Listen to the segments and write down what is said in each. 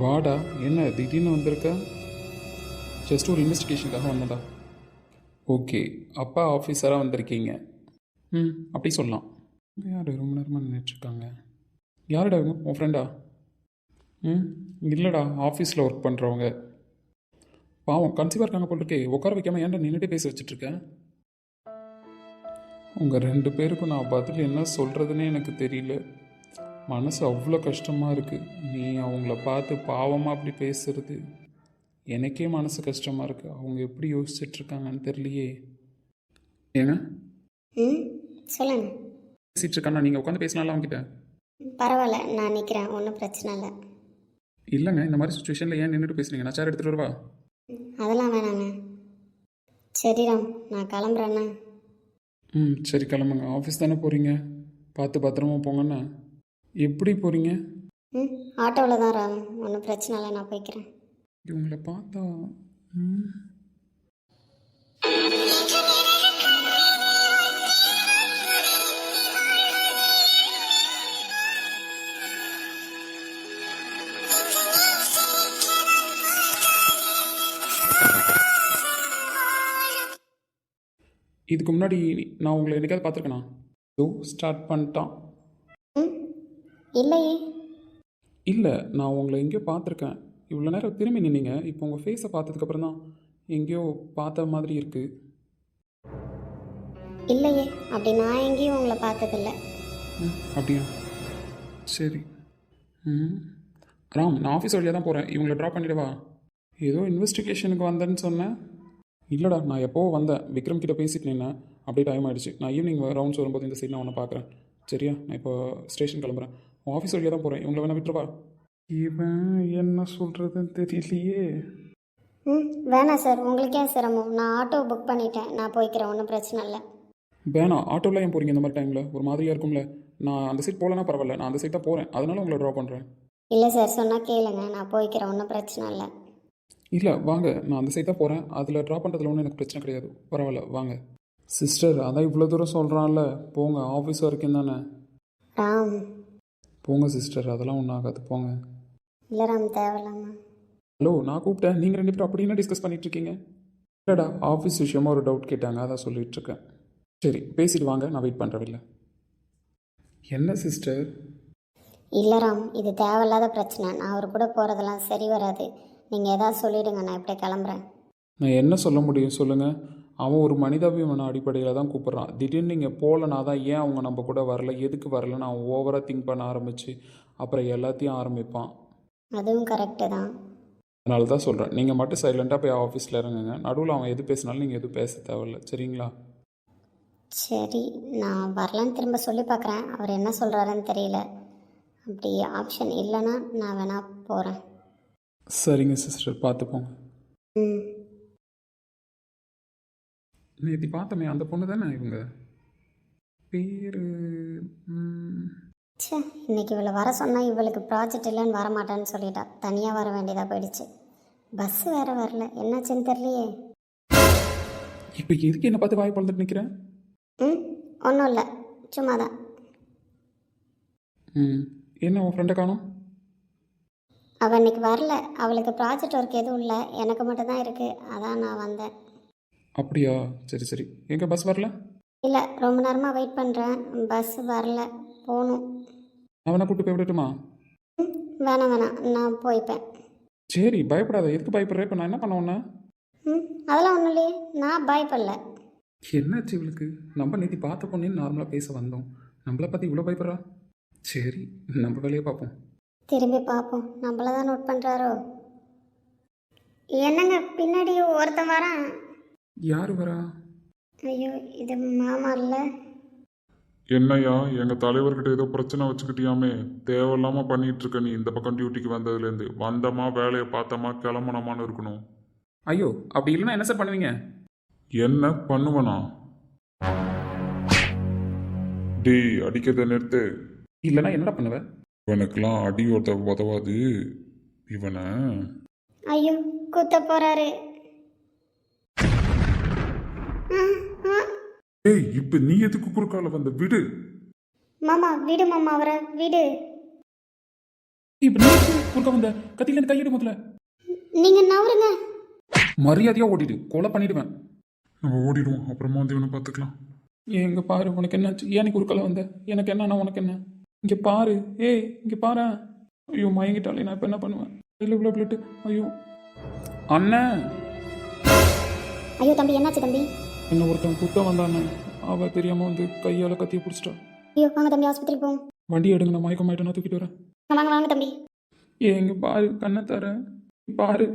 வாடா, என்ன திடீர்னு வந்திருக்க? ஜஸ்ட் ஒரு இன்வெஸ்டிகேஷனுக்காக வந்தடா. ஓகே, அப்பா ஆஃபீஸராக வந்திருக்கீங்க. அப்படி சொல்லலாம். யார் ரொம்ப நேரமாக நின்றுட்டுருக்காங்க? யாருடா இவங்க? உன் ஃப்ரெண்டா? ம் இல்லைடா, ஆஃபீஸில் ஒர்க் பண்ணுறவங்க. பாவம் கன்சீவாக இருக்காங்க போல் இருக்கே. உட்கார வைக்காமல் ஏன்டா நின்றுட்டு பேச வச்சுட்ருக்கேன்? உங்கள் ரெண்டு பேருக்கும் நான் பதில் என்ன சொல்கிறதுனே எனக்கு தெரியல. மனசு அவ்வளோ கஷ்டமாக இருக்குது. நீ அவங்கள பார்த்து பாவமாக அப்படி பேசுறது எனக்கே மனசு கஷ்டமாக இருக்குது. அவங்க எப்படி யோசிச்சுட்ருக்காங்கன்னு தெரியலையே. ஏங்க ம் சொல்லுங்க. பேசிகிட்டு இருக்கானா? நீங்கள் உட்காந்து பேசினால அவங்ககிட்ட? பரவாயில்ல, நான் நிற்கிறேன், ஒன்றும் பிரச்சனை இல்லை. இல்லைங்க, இந்த மாதிரி சுச்சுவேஷனில் ஏன் நின்றுட்டு பேசுறீங்க? நான் சேர் எடுத்துகிட்டு வருவா? அதெல்லாம் வேணாங்க. சரி ராம், நான் கிளம்புறேண்ணே. சரி கிளம்புங்க. ஆஃபீஸ் தானே போகிறீங்க, பார்த்து பத்திரமா போங்கண்ணா. எப்படி போகிறீங்க? ஆட்டோவில் தான் ராம், ஒன்றும் பிரச்சனை இல்லை, நான் போய்க்கிறேன். இவங்களை பார்த்தா இதுக்கு முன்னாடி நான் உங்களை என்னைக்காவது பார்த்துருக்கேனா? ஸ்டார்ட் பண்ணிட்டான். இல்லையே. இல்லை, நான் உங்களை எங்கேயோ பார்த்துருக்கேன். இவ்வளோ நேரம் திரும்பி நின்னீங்க. இப்போ உங்கள் ஃபேஸை பார்த்ததுக்கப்புறம் தான் எங்கேயோ பார்த்த மாதிரி இருக்குது. இல்லையே, அப்படி நான் எங்கேயும் உங்களை பார்த்ததில்ல. அப்படியா? சரி. ராம், நான் ஆஃபீஸ் வழியாக தான் போகிறேன். இவங்களை ட்ராப் பண்ணிவிடவா? ஏதோ இன்வெஸ்டிகேஷனுக்கு வந்தேன்னு சொன்னேன். இல்லைடா, நான் எப்போவோ வந்தேன். விக்ரம் கிட்ட பேசிட்டு நின்னேன். அப்படியே டைம் ஆகிடுச்சு. நான் ஈவினிங் ரவுண்ட்ஸ் வரும்போது இந்த சைட் நான் ஒன்று பார்க்குறேன். சரியா? நான் இப்போ ஸ்டேஷன் கிளம்புறேன். ஆஃபீஸ் வழியாக தான் போகிறேன். இவங்களை வேணா விட்டுருவா? இவன் என்ன சொல்கிறதுன்னு தெரியலையே. வேணாம் சார், உங்களுக்கே சிரமம். நான் ஆட்டோ புக் பண்ணிட்டேன், நான் போய்க்கிறேன், ஒன்றும் பிரச்சனை இல்லை. வேணாம், ஆட்டோவில் ஏன் போகிறீங்க இந்த மாதிரி டைமில்? ஒரு மாதிரியாக இருக்கும்ல. நான் அந்த சைட் போகலன்னா பரவாயில்ல, நான் அந்த சைட் தான் போகிறேன். அதனால உங்களை ட்ராப் பண்ணுறேன். இல்லை சார், சொன்னால் கேளுங்க, நான் போய்க்கிறேன், ஒன்றும் பிரச்சனை இல்லை. இல்லை வாங்க, நான் அந்த சைட் தான் போகிறேன். அதில் ட்ராப் பண்ணுறதுல ஒன்றும் எனக்கு பிரச்சனை கிடையாது. பரவாயில்ல வாங்க. சிஸ்டர், அதான் இவ்வளோ தூரம் சொல்கிறான்ல, போங்க. ஆஃபீஸ் வரைக்கும் தானே. ராம் போங்க சிஸ்டர், அதெல்லாம் ஒன்றும் ஆகாது, போங்க. இல்லை ராம், தேவையில்லாமா. ஹலோ, நான் கூப்பிட்டேன். நீங்கள் ரெண்டு பேரும் அப்படி என்ன டிஸ்கஸ் பண்ணிகிட்டு இருக்கீங்க? இல்லைடா, ஆஃபீஸ் விஷயமா ஒரு டவுட் கேட்டாங்க, அதான் சொல்லிகிட்ருக்கேன். சரி, பேசிட்டு வாங்க, நான் வெயிட் பண்ணுறவில்ல. என்ன சிஸ்டர்? இல்லை ராம், இது தேவையில்லாத பிரச்சனை. நான் அவர் கூட போகிறதெல்லாம் சரி வராது. நீங்கள் எதாவது சொல்லிவிடுங்க, நான் இப்படியே கிளம்புறேன். நான் என்ன சொல்ல முடியும் சொல்லுங்கள்? அவன் ஒரு மனிதாபிமான அடிப்படையில் தான் கூப்பிட்றான். திடீர்னு நீங்கள் போகலனா தான் ஏன் அவங்க நம்ம கூட வரல, எதுக்கு வரலன்னு அவன் ஓவராக திங்க் பண்ண ஆரம்பித்து அப்புறம் எல்லாத்தையும் ஆரம்பிப்பான். அதுவும் கரெக்டு தான். அதனால தான் சொல்கிறேன், நீங்கள் மட்டும் சைலண்ட்டாக போய் ஆஃபீஸில் இறங்குங்க. நடுவில் அவன் எது பேசினாலும் நீங்கள் எதுவும் பேச தேவையில்ல, சரிங்களா? சரி, நான் வரலான்னு திரும்ப சொல்லி பார்க்குறேன். அவர் என்ன சொல்கிறாருன்னு தெரியல. அப்படி ஆப்ஷன் இல்லைன்னா நான் வேணா போகிறேன். சரிங்க சிஸ்டர், பார்த்துப்போங்க. நேற்று பார்த்தோமே அந்த பொண்ணு தானே இவங்க பேர்? சே, இன்னைக்கு இவளை வர சொன்னால் இவளுக்கு ப்ராஜெக்ட் இல்லைன்னு வரமாட்டான்னு சொல்லிட்டா. தனியாக வர வேண்டியதாக போயிடுச்சு. பஸ் வேறு வரல, என்னாச்சுன்னு தெரியலையே. இப்போ எதுக்கு என்னை பார்த்து வாய் பழந்துட்டு நிற்கிறேன்? ஒன்றும் இல்லை, சும்மா தான். என்ன உன் ஃப்ரெண்டை காணோம்? அவள் இன்னைக்கு வரல. அவளுக்கு ப்ராஜெக்ட் ஒர்க் எதுவும் இல்லை, எனக்கு மட்டும்தான் இருக்குது. அதான் நான் வந்தேன். அப்படியா? சரி சரி. எங்கே பஸ் வரல? இல்லை, ரொம்ப நேரமாக வெயிட் பண்ணுறேன், பஸ் வரல. போகணும். நான் வேணா கூப்பிட்டு போய் விடட்டுமா? வேணாம் வேணாம், நான் போய்ப்பேன். சரி, பயப்படாத. எதுக்கு பயப்படுற? இப்போ நான் என்ன பண்ண உன்ன? அதெல்லாம் ஒன்றும் இல்லையே, நான் பயப்படல. என்னாச்சு இவளுக்கு? நம்ம நேற்று பார்த்த பொண்ணு நார்மலாக பேச வந்தோம், நம்மளை பார்த்து இவ்வளோ பயப்படுறா. சரி, நம்ம வேலையை பார்ப்போம். திரும்பி பார்ப்போம். நம்மள தான் நோட் பண்ணுறாரோ என்னங்க? பின்னாடி ஒருத்தன் வரான். யார் வரா? ஐயோ, இது மாமா இல்லை. என்னையா, எங்க தலைவர்கிட்ட ஏதோ பிரச்சனை வச்சுக்கிட்டியாமே? தேவையில்லாம பண்ணிட்டு இருக்க நீ. இந்த பக்கம் டியூட்டிக்கு வந்ததுலேருந்து வந்தமா வேலையை பார்த்தமா கிளம்பணுமான்னு இருக்கணும். ஐயோ, அப்படி இல்லைன்னா என்ன சார் பண்ணுவீங்க? என்ன பண்ணுவனா? டேய், அடிக்கிறத நிறுத்து. இல்லைன்னா என்னடா பண்ணுவேன்? இவனுக்கெல்லாம் அடி உதவாது. இவனை ஐயோ, குத்த போறாரு. ஏய், இப்ப நீ எதுக்கு குறுக்கால வந்த? விடு. மாமா விடு மாமா அவரை விடு. இப்போ நீ குறுக்க வந்த கத்தியிலேருந்து கையெடு முதல்ல. நீங்கள் நவருங்க. மரியாதையாக ஓடிடு, கொலை பண்ணிடுவேன். நம்ம ஓடிடுவோம், அப்புறமா வந்து இவனை பார்த்துக்கலாம். எங்க பாரு, உனக்கு என்னாச்சு? ஏன் நீ குறுக்கால வந்த? எனக்கு என்னன்னா உனக்கு என்ன? இங்கே பாரு, ஏய் இங்கே பாரு. ஐயோ மயங்கிட்டாலே, நான் இப்போ என்ன பண்ணுவேன்? இல்லை இவ்வளோ பிளட்டு. ஐயோ அண்ணன், ஐயோ தம்பி என்னாச்சு தம்பி? என்ன ஒருத்தன் குத்த வந்தானே, அவள் தெரியாமல் வந்து கையால் கத்தியை பிடிச்சிட்டா. ஐயோ வாங்க தம்பி ஆஸ்பத்திரிக்கு போவோம். வண்டி எடுங்க, நான் மயக்கமாயிட்டேன், நான் தூக்கிட்டு வரேன். வாங்க வாங்க தம்பி. ஏ இங்கே பாரு, கண்ணை தர பாரு.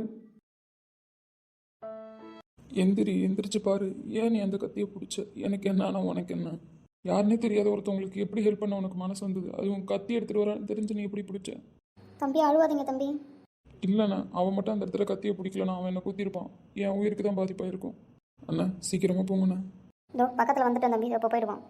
எந்திரிச்சு பாரு. ஏன் நீ அந்த கத்தியை பிடிச்ச? எனக்கு என்ன உனக்கு என்ன? யாருன்னே தெரியாத ஒருத்தவங்களுக்கு எப்படி ஹெல்ப் பண்ண உனக்கு மனசு வந்தது? அதுவும் கத்தி எடுத்துகிட்டு வரான்னு தெரிஞ்சு நீ எப்படி பிடிச்ச? தம்பி அழுவாதீங்க தம்பி. இல்லைண்ணா, அவன் மட்டும் அந்த இடத்துல கத்தியை பிடிக்கலண்ணா, அவன் என்ன குத்திருப்பான். என் உயிருக்கு தான் பாதிப்பாயிருக்கும். அண்ணா சீக்கிரமாக போங்கண்ணா. இதோ பக்கத்தில் வந்துட்டேன் தம்பி, இப்போ போயிடுவோம்.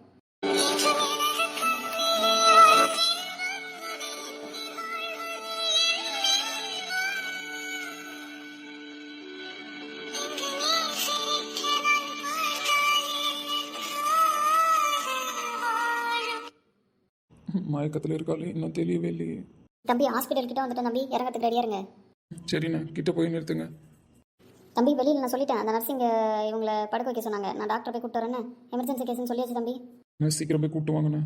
மயக்கத்தில் இருக்காளே, இன்னும் தெரியவே இல்லையே. தம்பி ஹாஸ்பிட்டல் கிட்ட வந்துட்டேன் தம்பி, இறங்கத்துக்கு ரெடியாக இருங்க. சரிண்ணா, கிட்ட போய் நிறுத்துங்க. தம்பி வெளியில் நான் சொல்லிட்டேன், அந்த நர்ஸிங்க இவங்களை படுக்க வைக்க சொன்னாங்க. நான் டாக்டர் போய் கூப்பிட்டு வரேன்னு எமர்ஜென்சி கேஸ்ன்னு சொல்லியாச்சு தம்பி. நான் சீக்கிரம் போய் கூப்பிட்டு வாங்கண்ணா.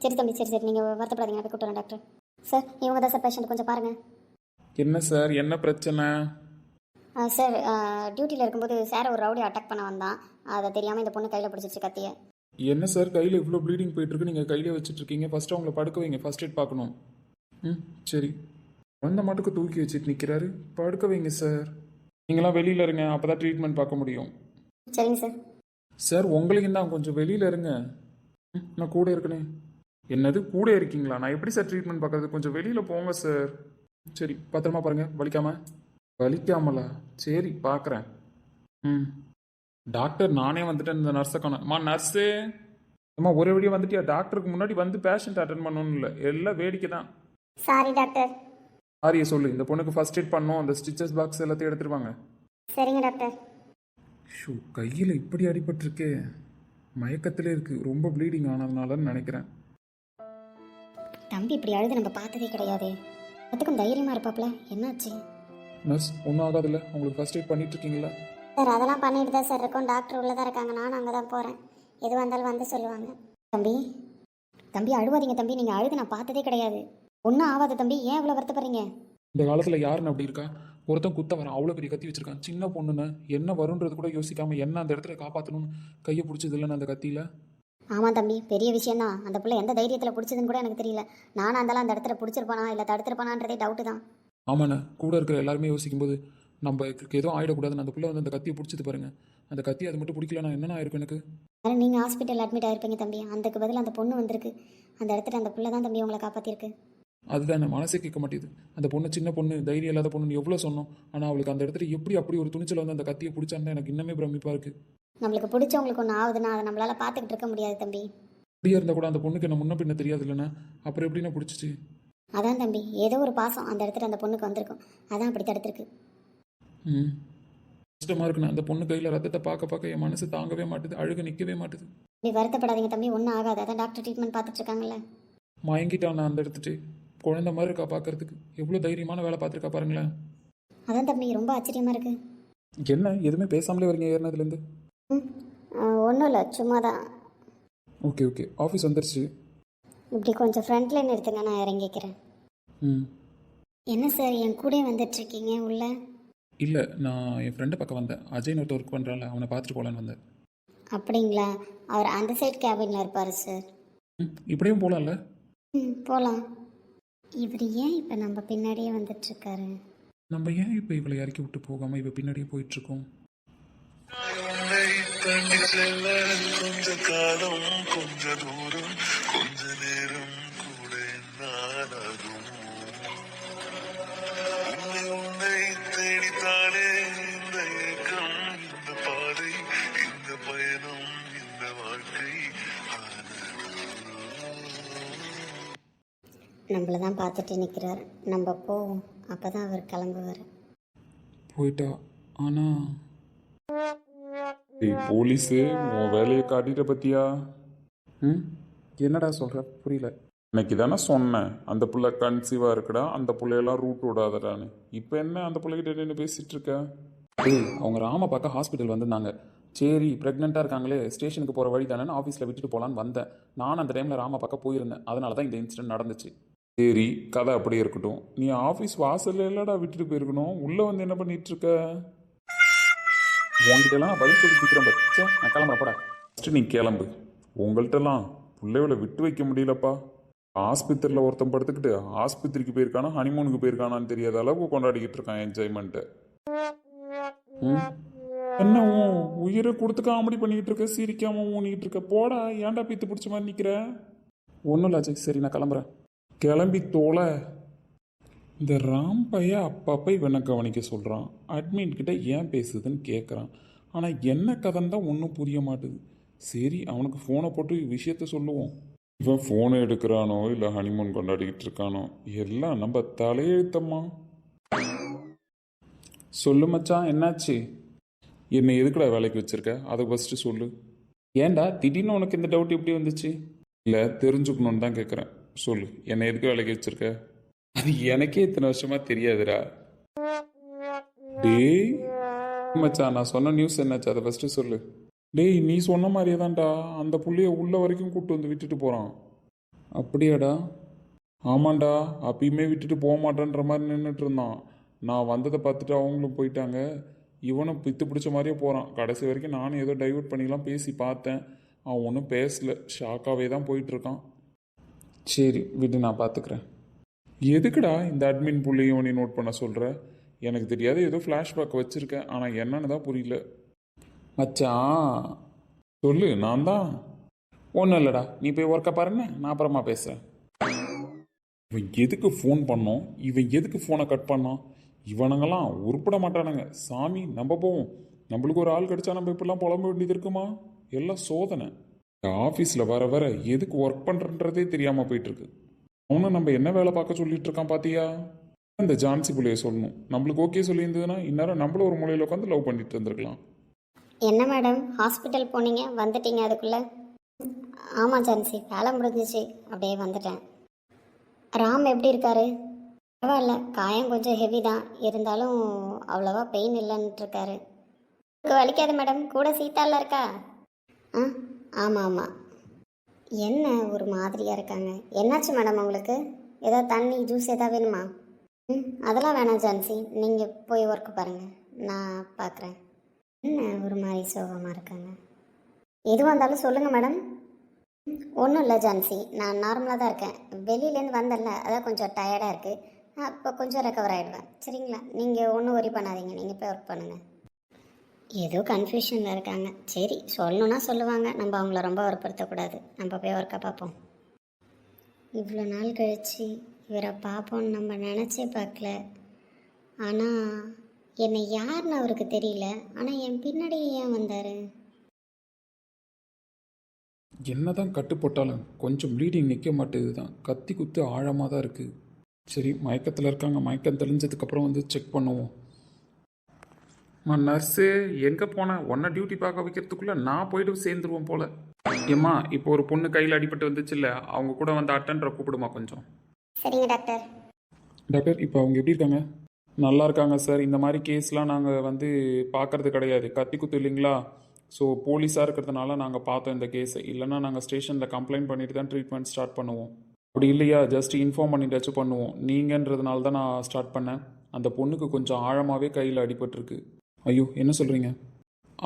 சரி தம்பி, சரி சரி, நீங்கள் வருத்தப்படாதீங்க, நான் போய் கூப்பிட்டு வரேன் டாக்டர். சார் இவங்க தான் சார் பேஷண்ட், கொஞ்சம் பாருங்கள். என்ன சார், என்ன பிரச்சனை? சார் டியூட்டியில் இருக்கும்போது சார் ஒரு ரவுடி அட்டாக் பண்ண வந்தான். அதை தெரியாமல் இந்த பொண்ணு கையில் பிடிச்சிச்சு கத்தியை. என்ன சார், கையில் இவ்வளோ ப்ளீடிங் போயிட்டுருக்கு, நீங்கள் கையிலே வச்சுட்ருக்கீங்க. ஃபஸ்ட்டு அவங்கள படுக்க வைங்க, ஃபஸ்ட் எய்ட் பார்க்கணும். ம் சரி. வந்த மாட்டுக்கு தூக்கி வச்சுட்டு நிற்கிறாரு, படுக்க வைங்க சார். நீங்களாம் வெளியில் இருங்க, அப்போ தான் ட்ரீட்மெண்ட் பார்க்க முடியும். சரிங்க சார். சார் உங்களுக்கு தான் கொஞ்சம் வெளியில் இருங்க. நான் கூட இருக்கனே. என்னது கூட இருக்கீங்களா? நான் எப்படி சார் ட்ரீட்மெண்ட் பார்க்குறது? கொஞ்சம் வெளியில் போங்க சார். சரி பத்திரமா பாருங்கள், வலிக்காமலா? சரி பார்க்குறேன். ம் டாக்டர் நானே வந்துட்டேன். இந்த நர்ஸை காணோம்மா. நர்ஸு அம்மா, ஒரே வழியாக வந்துட்டியா? டாக்டருக்கு முன்னாடி வந்து பேஷண்ட் அட்டன் பண்ணணும் இல்லை, எல்லாம் வேடிக்கை தான். Sorry doctor. சாரியை சொல்லு. இந்த பொண்ணுக்கு ஃபர்ஸ்ட் எய்ட் பண்ணோம், அந்த ஸ்டிச்சஸ் பாக்ஸ் எல்லாத்தையும் எடுத்துருவாங்க. சரிங்க டாக்டர். ஷூ, கையில் இப்படி அடிபட்டிருக்கே, மயக்கத்திலே இருக்குது, ரொம்ப ப்ளீடிங் ஆனதுனாலன்னு நினைக்கிறேன். தம்பி இப்படி அழுது நம்ம பார்த்ததே கிடையாது. அதுக்கும் தைரியமாக இருப்பாப்ல, என்னாச்சு? நர்ஸ் ஒன்றும் ஆகாதில்ல, உங்களுக்கு ஃபர்ஸ்ட் எய்ட் பண்ணிட்டு இருக்கீங்களா? சார் அதெல்லாம் பண்ணிட்டு தான் சார் இருக்கோம், டாக்டர் உள்ளே தான் இருக்காங்க, நானும் அங்கே தான் போகிறேன். எது வந்தாலும் வந்து சொல்லுவாங்க. தம்பி தம்பி அழுவாதீங்க தம்பி, நீங்கள் அழுது நான் பார்த்ததே கிடையாது. ஒன்றும் ஆகாது தம்பி, ஏன் இவ்வளோ வருத்தப்படுறீங்க? இந்த காலத்தில் யாருன்னு அப்படி இருக்கா? ஒருத்தன் குத்த வரான், அவ்வளோ பெரிய கத்தி வச்சிருக்கான். சின்ன பொண்ணுன்னு என்ன வருன்றது கூட யோசிக்காமல் என்ன அந்த இடத்துல காப்பாற்றணும்னு கையை பிடிச்சது இல்லைன்னு அந்த கத்தியில். ஆமாம் தம்பி, பெரிய விஷயந்தான். அந்த பிள்ளை எந்த தைரியத்தில் பிடிச்சதுன்னு கூட எனக்கு தெரியல. நானும் அந்தாலும் அந்த இடத்துல பிடிச்சிருப்பானா இல்லை தடுத்துருப்பானான்றதே டவுட்டு தான். ஆமாண்ணே, கூட இருக்கிற எல்லாருமே யோசிக்கும்போது நம்ம எதுவும் ஆகிடக்கூடாதுன்னு அந்த பிள்ளை வந்து அந்த கத்தியை பிடிச்சது பாருங்க. அந்த கத்தி அது மட்டும் பிடிக்கலன்னா என்னென்ன ஆயிருக்கும் எனக்கு? அதனால் நீங்கள் ஹாஸ்பிட்டல் அட்மிட் ஆகிருப்பீங்க தம்பி, அதுக்கு பதில் அந்த பொண்ணு வந்திருக்கு. அந்த இடத்துல அந்த பிள்ளை தான் தம்பி உங்களை காப்பாற்றிருக்கு. அதுதான் என்ன மனசே கேட்க மாட்டேது. அந்த பொண்ணு சின்ன பொண்ணு, தைரியம் இல்லாத பொண்ணுன்னு எவ்வளோ சொன்னோம். ஆனால் அவளுக்கு அந்த இடத்துல எப்படி அப்படி ஒரு துணிச்சல் வந்து அந்த கத்தியை பிடிச்சான்னு எனக்கு இன்னமே பிரமிப்பாக இருக்குது. நம்மளுக்கு பிடிச்சவங்களுக்கு ஒன்று ஆகுதுன்னா அதை நம்மளால் பார்த்துக்கிட்டு இருக்க முடியாது தம்பி. அப்படியே இருந்தால் கூட அந்த பொண்ணுக்கு என்ன முன்ன பின்ன தெரியாது இல்லைன்னா அப்புறம் எப்படின்னா பிடிச்சிச்சு? அதான் தம்பி, ஏதோ ஒரு பாசம் அந்த இடத்துல அந்த பொண்ணுக்கு வந்திருக்கும், அதான் அப்படி தடுத்துருக்கு. கஷ்டமாக இருக்குண்ணா. அந்த பொண்ணு கையில் ரத்தத்தை பார்க்க என் மனசு தாங்கவே மாட்டுது, அழுக நிற்கவே மாட்டுது. நீ வருத்தப்படாதீங்க தம்பி, ஒன்றும் ஆகாது. அதான் டாக்டர் ட்ரீட்மெண்ட் பார்த்துட்டு இருக்காங்கல்ல. மயங்கிட்டான் நான் அந்த இடத்துட்டு. குழந்தை மாதிரி இருக்கா பார்க்கறதுக்கு, எவ்வளோ தைரியமான வேலை பார்த்துருக்கா பாருங்களேன். அதான் தம்பி ரொம்ப ஆச்சரியமாக இருக்குது. என்ன எதுவுமே பேசாமலே வரீங்க ஏறினதுலேருந்து? ஒன்றும் இல்லை, சும்மா தான். ஓகே ஆஃபீஸ் வந்துருச்சு. இப்படி கொஞ்சம் ஃப்ரண்ட் லைன் எடுத்துங்க, நான் இறங்கிக்கிறேன். என்ன சார் என் கூட வந்துட்டுருக்கீங்க உள்ள? இல்லை, நான் என் ஃப்ரெண்டை பக்கம் வந்தேன். அஜய்னு ஒருத்தர் ஒர்க் பண்ணுறான்ல, அவனை பார்த்துட்டு போகலான்னு வந்தேன். அப்படிங்களா? அவர் அந்த சைட் கேபினில் இருப்பார் சார். இப்படியும் போகலாம்ல? போகலாம். இவர் ஏன் இப்போ நம்ம பின்னாடியே வந்துட்டுருக்காரு? நம்ம ஏன் இப்போ இவளை இறக்கி விட்டு போகாமல் இவ பின்னாடியே போயிட்டுருக்கோம்? கொஞ்ச காலம் கொஞ்ச தூரம் கொஞ்ச நேரம் கூட நானாகும் உன்னை தேடித்தானே இந்த ஏக்கம், இந்த பாதை, இந்த பயணம், இந்த வாழ்க்கை நம்மள தான் பார்த்துட்டு நிற்கிறார். நம்ம போவோம், அப்போ தான் அவர் கிளம்புவார். போயிட்டா. ஆனால் போலீஸு உன் வேலையை காட்டிட்ட பத்தியா? என்னடா சொல்கிற புரியல. இன்னைக்கு தானே சொன்னேன் அந்த புள்ள கன்சீவாக இருக்குடா, அந்த புள்ளையெல்லாம் ரூட் விடாதடான்னு. இப்போ என்ன அந்த பிள்ளைகிட்ட நின்று பேசிகிட்டு இருக்க? ஏய் அவங்க ராம பார்க்க ஹாஸ்பிட்டல் வந்திருந்தாங்க. சரி ப்ரெக்னெண்ட்டாக இருக்காங்களே ஸ்டேஷனுக்கு போகிற வழி தானேன்னு ஆஃபீஸில் விட்டுட்டு போகலான்னு வந்தேன். நான் அந்த டைமில் ராம பார்க்க போயிருந்தேன். அதனால தான் இந்த இன்சிடென்ட் நடந்துச்சு. சரி, கதை அப்படியே இருக்கட்டும். நீ ஆஃபீஸ் வாசல்ல இல்லடா விட்டுட்டு போயிருக்கணும், உள்ளே வந்து என்ன பண்ணிட்டு இருக்க? உங்ககிட்டலாம் நான் பதில் சொல்லி கொடுக்குறேன் பச்சா, நான் கிளம்புறேன் போடா. ஃபஸ்ட்டு நீ கிளம்பு. உங்கள்கிட்டலாம் பிள்ளைகளை விட்டு வைக்க முடியலப்பா. ஆஸ்பத்திரியில் ஒருத்தன் படுத்துக்கிட்டு ஆஸ்பத்திரிக்கு போயிருக்கானா ஹனிமூனுக்கு போயிருக்கானான்னு தெரியாத அளவுக்கு கொண்டாடிக்கிட்டு இருக்கான் என்ஜாய்மெண்ட்டு. என்ன உயிரை கொடுத்து காமெடி பண்ணிக்கிட்டு இருக்க, சிரிக்காம ஊனிக்கிட்டு இருக்க? போடா, ஏன்டா பீத்து பிடிச்ச மாதிரி நிற்கிற? ஒன்றும் இல்லை அஜய், சரி நான் கிளம்புறேன். கிளம்பி தோலை. இந்த ராம் பையன் அப்பப்போ இவனை கவனிக்க சொல்கிறான், அட்மின் கிட்ட ஏன் பேசுதுன்னு கேட்குறான். ஆனால் என்ன கதைன்னு தான் ஒன்றும் புரிய மாட்டுது. சரி, அவனுக்கு ஃபோனை போட்டு விஷயத்த சொல்லுவோம். இவன் ஃபோனை எடுக்கிறானோ இல்லை ஹனிமூன் கொண்டாடிக்கிட்டு இருக்கானோ, எல்லாம் நம்ம தலையெழுத்தம்மா. சொல்லு மச்சான், என்னாச்சு? என்னை எதுக்குடா வேலைக்கு வச்சிருக்க, அதை ஃபஸ்ட்டு சொல்லு. ஏன்டா திடீர்னு உனக்கு இந்த டவுட் எப்படி வந்துச்சு? இல்லை, தெரிஞ்சுக்கணுன்னு தான் கேட்குறேன். சொல்லு, என்னை எதுக்கு வேலைக்கு வச்சிருக்க? அது எனக்கே இத்தனை வருஷமா தெரியாதுடா. டேய் மச்சான், நான் சொன்ன நியூஸ் என்னாச்சு அதை ஃபஸ்ட்டு சொல்லு. டேய், நீ சொன்ன மாதிரியே தான்டா அந்த புள்ளைய உள்ள வரைக்கும் கூப்பிட்டு வந்து விட்டுட்டு போகிறான். அப்படியாடா? ஆமாண்டா, அப்பயுமே விட்டுட்டு போக மாட்டேன்ற மாதிரி நின்றுட்டு இருந்தான். நான் வந்ததை பார்த்துட்டு அவங்களும் போயிட்டாங்க. இவனும் பித்து பிடிச்ச மாதிரியே போகிறான். கடைசி வரைக்கும் நானும் ஏதோ டைவர்ட் பண்ணிலாம் பேசி பார்த்தேன். அவன் ஒன்றும் பேசல, ஷாக்காகவே தான் போயிட்டுருக்கான். சரி விடு, நான் பார்த்துக்கிறேன். எதுக்குடா இந்த அட்மின் புள்ளையும் நீ நோட் பண்ண சொல்கிற? எனக்கு தெரியாத ஏதோ ஃப்ளாஷ்பேக் வச்சுருக்கேன், ஆனால் என்னன்னு தான் புரியல. மச்சான் சொல்லு, நான் தான். ஒன்றும் இல்லைடா, நீ போய் ஒர்க்கை பாருங்க, நான் அப்புறமா பேசுகிறேன். இவன் எதுக்கு ஃபோன் பண்ணோம், இவன் எதுக்கு ஃபோனை கட் பண்ணான்? இவனுங்கெல்லாம் உருப்பட மாட்டானுங்க. சாமி, நம்ம போவோம். நம்மளுக்கு ஒரு ஆள் கிடைச்சா நம்ம இப்படிலாம் புலம்ப வேண்டியது இருக்குமா? எல்லாம் சோதனை. ஆஃபீஸில் வர வர எதுக்கு ஒர்க் பண்ணுறன்றதே தெரியாமல் போயிட்டுருக்கு. அவனும் நம்ம என்ன வேலை பார்க்க சொல்லிட்டு இருக்கான் பார்த்தியா? இந்த ஜான்சி பிள்ளைய சொல்லணும். நம்மளுக்கு ஓகே சொல்லியிருந்ததுன்னா இந்நேரம் நம்மளும் ஒரு மூலையில் உட்காந்து லவ் பண்ணிட்டு இருந்திருக்கலாம். என்ன மேடம் ஹாஸ்பிட்டல் போனீங்க வந்துட்டீங்க அதுக்குள்ளே? ஆமாம் ஜான்சி, வேலை முடிஞ்சிச்சு, அப்படியே வந்துட்டேன். ராம் எப்படி இருக்காரு? பரவாயில்ல, காயம் கொஞ்சம் ஹெவி தான், இருந்தாலும் அவ்வளோவா பெயின் இல்லைன்ட்டு இருக்காரு. உங்களுக்கு வலிக்காது மேடம்? கூட சீதாலாம் இருக்கா? ஆ ஆமாம் ஆமாம். என்ன ஒரு மாதிரியாக இருக்காங்க? என்னாச்சு மேடம் உங்களுக்கு? ஏதாவது தண்ணி ஜூஸ் ஏதாவது வேணுமா? அதெல்லாம் வேணாம் ஜான்சி, நீங்கள் போய் ஒர்க்கு பாருங்கள், நான் பார்க்குறேன். என்ன ஒரு மாதிரி சோகமாக இருக்காங்க? எதுவாக இருந்தாலும் சொல்லுங்கள் மேடம். ஒன்றும் இல்லை ஜான்சி, நான் நார்மலாக தான் இருக்கேன். வெளியிலேருந்து வந்தேன்ல, அதான் கொஞ்சம் டயர்டாக இருக்குது. அப்போ கொஞ்சம் ரெக்கவர் ஆகிடுவேன், சரிங்களா? நீங்கள் ஒன்றும் ஒரி பண்ணாதீங்க, நீங்கள் போய் ஒர்க் பண்ணுங்கள். ஏதோ கன்ஃபியூஷனில் இருக்காங்க. சரி, சொல்லணுன்னா சொல்லுவாங்க, நம்ம அவங்கள ரொம்ப வற்புறுத்தக்கூடாது. நம்ம போய் ஒர்க்கை பார்ப்போம். இவ்வளோ நாள் கழித்து இவரை பார்ப்போன்னு நம்ம நினச்சே பார்க்கல. ஆனால் என்னை யாருன்னு அவருக்கு தெரியல, ஆனால் என் பின்னாடியே ஏன் வந்தார்? என்னதான் கட்டு போட்டாலும் கொஞ்சம் ப்ளீடிங் நிற்க மாட்டேது தான். கத்தி குத்து ஆழமாக தான் இருக்குது. சரி, மயக்கத்தில் இருக்காங்க. மயக்கம் தெளிஞ்சதுக்கப்புறம் வந்து செக் பண்ணுவோம். நர்ஸு எங்கே போனேன்? ஒன்றை டியூட்டி பார்க்க வைக்கிறதுக்குள்ளே நான் போய்ட்டு சேர்ந்துருவோம் போல். ஏம்மா, இப்போ ஒரு பொண்ணு கையில் அடிபட்டு வந்துச்சு இல்லை, அவங்க கூட வந்து அட்டெண்டரை கூப்பிடுமா கொஞ்சம். சரிங்க டாக்டர். டாக்டர், இப்போ அவங்க எப்படி இருக்காங்க? நல்லா இருக்காங்க சார். இந்த மாதிரி கேஸ்லாம் நாங்கள் வந்து பார்க்கறது கிடையாது. கத்தி குத்து இல்லைங்களா? ஸோ போலீஸாக இருக்கிறதுனால நாங்கள் பார்த்தோம் இந்த கேஸை. இல்லைன்னா நாங்கள் ஸ்டேஷனில் கம்ப்ளைண்ட் பண்ணிட்டு தான் ட்ரீட்மெண்ட் ஸ்டார்ட் பண்ணுவோம். அப்படி இல்லையா, ஜஸ்ட் இன்ஃபார்ம் பண்ணிட்டாச்சும் பண்ணுவோம். நீங்கன்றதுனால தான் நான் ஸ்டார்ட் பண்ணேன். அந்த பொண்ணுக்கு கொஞ்சம் ஆழமாகவே கையில் அடிபட்டிருக்கு. ஐயோ, என்ன சொல்கிறீங்க?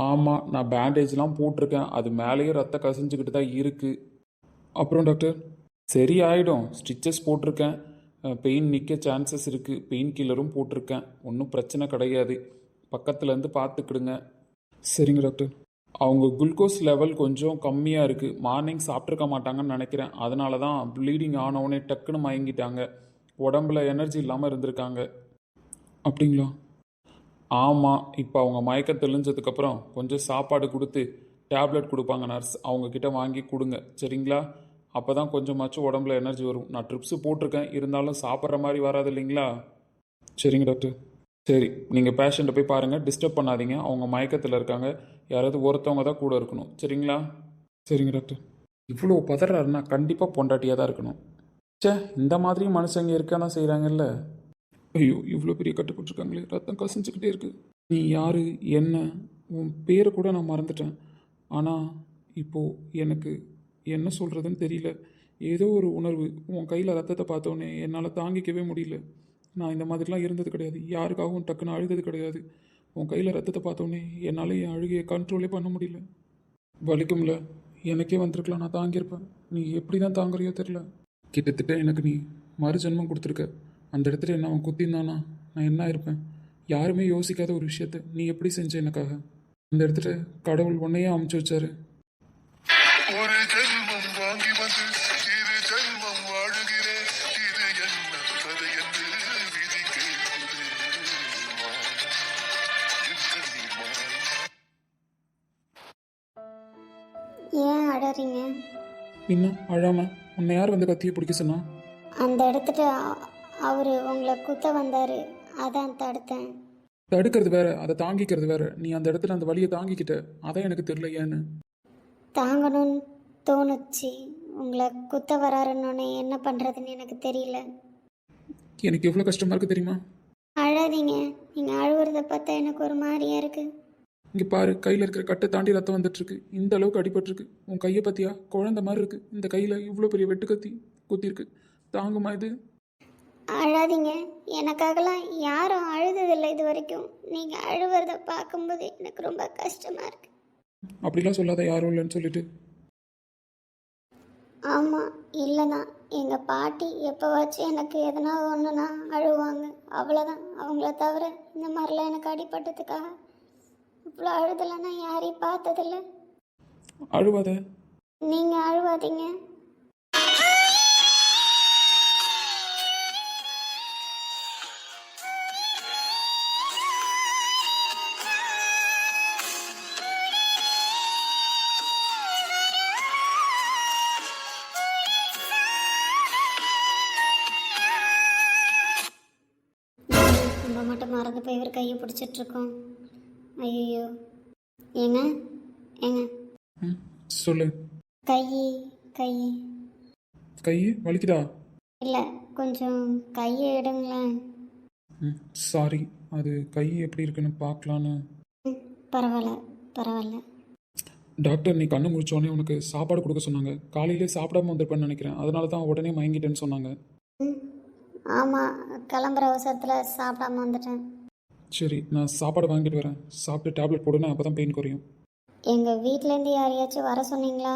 ஆமாம், நான் பேண்டேஜ்லாம் போட்டிருக்கேன். அது மேலேயே ரத்த கசிஞ்சுக்கிட்டு தான் இருக்குது. அப்புறம் டாக்டர்? சரி ஆகிடும். ஸ்டிச்சஸ் போட்டிருக்கேன். பெயின் நிற்க சான்சஸ் இருக்குது. பெயின் கில்லரும் போட்டிருக்கேன். ஒன்றும் பிரச்சனை கிடையாது. பக்கத்துலேருந்து பார்த்துக்கிடுங்க. சரிங்க டாக்டர். அவங்க குளுக்கோஸ் லெவல் கொஞ்சம் கம்மியாக இருக்குது. மார்னிங் சாப்பிட்ருக்க மாட்டாங்கன்னு நினைக்கிறேன். அதனால தான் ப்ளீடிங் ஆனவுடனே டக்குன்னு மயங்கிட்டாங்க. உடம்புல எனர்ஜி இல்லாமல் இருந்திருக்காங்க. அப்படிங்களா? ஆமாம். இப்போ அவங்க மயக்கம் தெளிஞ்சதுக்கப்புறம் கொஞ்சம் சாப்பாடு கொடுத்து டேப்லெட் கொடுப்பாங்க நர்ஸ். அவங்கக்கிட்ட வாங்கி கொடுங்க, சரிங்களா? அப்போ தான் கொஞ்சமாச்சும் உடம்புல எனர்ஜி வரும். நான் ட்ரிப்ஸு போட்டிருக்கேன், இருந்தாலும் சாப்பிட்ற மாதிரி வராது இல்லைங்களா? சரிங்க டாக்டர். சரி, நீங்கள் பேஷண்ட்டை போய் பாருங்கள், டிஸ்டர்ப் பண்ணாதீங்க. அவங்க மயக்கத்தில் இருக்காங்க. யாராவது ஒருத்தவங்க தான் கூட இருக்கணும், சரிங்களா? சரிங்க டாக்டர். இவ்வளோ பதறாருன்னா கண்டிப்பாக பொண்டாட்டியாக தான் இருக்கணும். ச்சே, இந்த மாதிரி மனுஷங்க இருக்க தான் செய்கிறாங்கல்ல. ஐயோ, இவ்வளோ பெரிய கட்டுப்பட்டுருக்காங்களே, ரத்தம் கசிஞ்சுக்கிட்டே இருக்கு. நீ யாரு, என்ன, உன் பேரை கூட நான் மறந்துட்டேன். ஆனால் இப்போது எனக்கு என்ன சொல்கிறதுன்னு தெரியல. ஏதோ ஒரு உணர்வு, உன் கையில் ரத்தத்தை பார்த்தோன்னே என்னால் தாங்கிக்கவே முடியல. நான் இந்த மாதிரிலாம் இருந்தது கிடையாது, யாருக்காகவும் டக்குன்னு அழுதது கிடையாது. உன் கையில் ரத்தத்தை பார்த்தோன்னே என்னால் என் அழுகையை கண்ட்ரோலே பண்ண முடியல. வலிக்கும்ல, எனக்கே வந்திருக்கலாம், நான் தாங்கியிருப்பேன். நீ எப்படி தான் தாங்குறியோ தெரில. கிட்டத்தட்ட எனக்கு நீ மறுஜென்மம் கொடுத்துருக்க. அந்த இடத்துல என்ன அவன் குத்திருந்தானா நான் என்ன இருப்பேன்? யாருமே யோசிக்காத ஒரு விஷயத்த நீ எப்படி செஞ்ச எனக்காக? அந்த இடத்துல கடவுள் உன்னையே அமைச்சு வச்சாரு. ஒரு ஜென்மம் வாங்கி வந்து இரு ஜென்மம் வாழுகிறேன். இது என்ன கதை என்று விதி கேட்குது. ஏன் அழறீங்க? பின்ன அழாம உன்னை யார் வந்து கத்தியை பிடிக்க சொன்னா? அந்த இடத்துல அவர் உங்களை குத்த வந்தார், அதான் தடுத்தேன். தடுக்கிறது வேற, அதை தாங்கிக்கிறது வேற. நீ அந்த இடத்துல அந்த வலியை தாங்கிக்கிட்ட, அதான் எனக்கு தெரியல ஏன்னு. தாங்கணும்னு தோணுச்சு. உங்களை குத்த வராருன்னொன்னே என்ன பண்ணுறதுன்னு எனக்கு தெரியல. எனக்கு எவ்வளோ கஷ்டமா இருக்கு தெரியுமா? அழாதீங்க. நீங்கள் அழுவுறத பார்த்தா எனக்கு ஒரு மாதிரியா இருக்குது. இங்கே பாரு, கையில் இருக்கிற கட்டை தாண்டி ரத்தம் வந்துட்டு இருக்கு. இந்த அளவுக்கு அடிபட்டிருக்கு. உன் கையை பத்தியா? குழந்தை மாதிரி இருக்கு. இந்த கையில் இவ்வளோ பெரிய வெட்டு கத்தி குத்திருக்கு. தாங்குமா இது? அழாதீங்க. எனக்காகலாம் யாரும் அழுததில்லை இது வரைக்கும். நீங்கள் அழுவுறத பார்க்கும்போது எனக்கு ரொம்ப கஷ்டமாக இருக்கு. அப்படிலாம் சொல்லாத, யாரும் இல்லைன்னு சொல்லிட்டு. ஆமாம், இல்லைதான். எங்கள் பாட்டி எப்போவாச்சும் எனக்கு எதனா ஒன்றுனா அழுவாங்க, அவ்வளோதான். அவங்கள தவிர இந்த மாதிரிலாம் எனக்கு அடிபட்டதுக்காக இவ்வளோ அழுதலை நான் யாரையும் பார்த்ததில்ல. அழுவாத. நீங்கள் அழுவாதீங்க. நம்ம மட்டும் மறந்து போய் இவர் கையை பிடிச்சிட்ருக்கோம். ஐயோ. ஏங்க, ஏங்க, ம், சொல்லு. கை கை கை வலிக்குதா? இல்லை, கொஞ்சம் கையை எடுங்களேன். ம், சாரி. அது கை எப்படி இருக்குன்னு பார்க்கலான்னு. ம், பரவாயில்ல பரவாயில்ல. டாக்டர் நீ கண்ணு முடிச்சோடனே உனக்கு சாப்பாடு கொடுக்க சொன்னாங்க. காலையிலே சாப்பிடாம வந்திருப்பேன்னு நினைக்கிறேன். அதனால தான் உடனே மயங்கிட்டேன்னு சொன்னாங்க. ம், ஆமாம், கிளம்புற அவசரத்தில் சாப்பிடாம வந்துட்டேன். சரி, நான் சாப்பாடு வாங்கிட்டு வரேன். சாப்பிட்டு டேப்லெட் போடுன்னு, அப்போ தான் பெயின் குறையும். எங்கள் வீட்டிலேருந்து யாரையாச்சும் வர சொன்னீங்களா?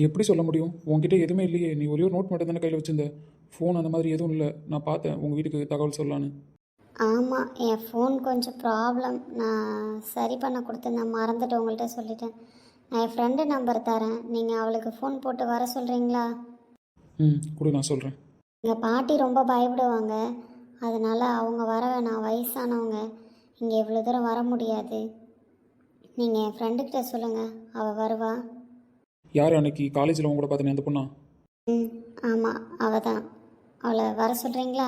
எப்படி சொல்ல முடியும்? உங்ககிட்ட எதுவுமே இல்லையே. நீ ஒரே ஒரு நோட் மட்டும் தானே கையில் வச்சிருந்த. ஃபோன் அந்த மாதிரி எதுவும் இல்லை. நான் பார்த்தேன் உங்கள் வீட்டுக்கு தகவல் சொல்லலான்னு. ஆமாம், என் ஃபோன் கொஞ்சம் ப்ராப்ளம். நான் சரி பண்ண கொடுத்துருந்தேன், மறந்துட்டு உங்கள்கிட்ட சொல்லிட்டேன். நான் என் ஃப்ரெண்டு நம்பர் தரேன், நீங்கள் அவளுக்கு ஃபோன் போட்டு வர சொல்கிறீங்களா? ம், கொடு, நான் சொல்கிறேன். எங்கள் பாட்டி ரொம்ப பயப்படுவாங்க, அதனால் அவங்க வர வேணாம், வயசானவங்க. இங்கே இவ்வளோ தூரம் வர முடியாது. நீங்கள் என் ஃப்ரெண்டுக்கிட்ட சொல்லுங்கள், அவள் வருவா. யார் அன்னைக்கு காலேஜில் உங்க கூட பார்த்தேனே அந்த பொண்ணா? ம், ஆமாம், அவள் தான். அவளை வர சொல்கிறீங்களா?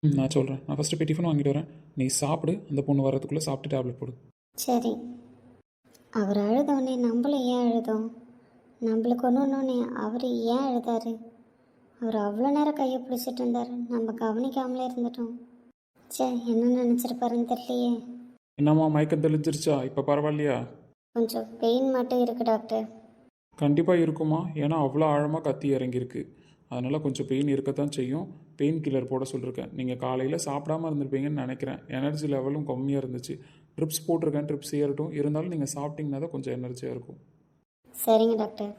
ம், நான் சொல்கிறேன். நான் ஃபஸ்ட்டு போய் டிஃபன் வாங்கிட்டு வரேன். நீ சாப்பிடு. அந்த பொண்ணு வர்றதுக்குள்ளே சாப்பிட்டு டேப்லெட் போடு. சரி. அவர் அழுதோடனே நம்மளும் ஏன் அழுதோம்? நம்மளுக்கு ஒன்றுன்னே அவர் ஏன் அழுதாரு? அவர் அவ்வளோ நேரம் கையை பிடிச்சிட்டு இருந்தார், நம்ம கவனிக்காமலே இருந்துட்டோம். சே, என்ன நினச்சிருப்பாருன்னு தெரியலையே. என்னம்மா, மயக்கம் தெளிஞ்சிருச்சா? இப்போ பரவாயில்லையா? கொஞ்சம் பெயின் மட்டும் இருக்குது டாக்டர். கண்டிப்பாக இருக்குமா, ஏன்னா அவ்வளோ ஆழமாக கத்தி இறங்கியிருக்கு. அதனால் கொஞ்சம் பெயின் இருக்கத்தான் செய்யும். பெயின் கில்லர் போட சொல்லியிருக்கேன். நீங்கள் காலையில் சாப்பிடாம இருந்திருப்பீங்கன்னு நினைக்கிறேன். எனர்ஜி லெவலும் கம்மியாக இருந்துச்சு. ட்ரிப்ஸ் போட்டிருக்கேன், ட்ரிப்ஸ் ஏறட்டும். இருந்தாலும் நீங்கள் சாப்பிட்டீங்கன்னா தான் கொஞ்சம் எனர்ஜியாக இருக்கும். சரிங்க டாக்டர்.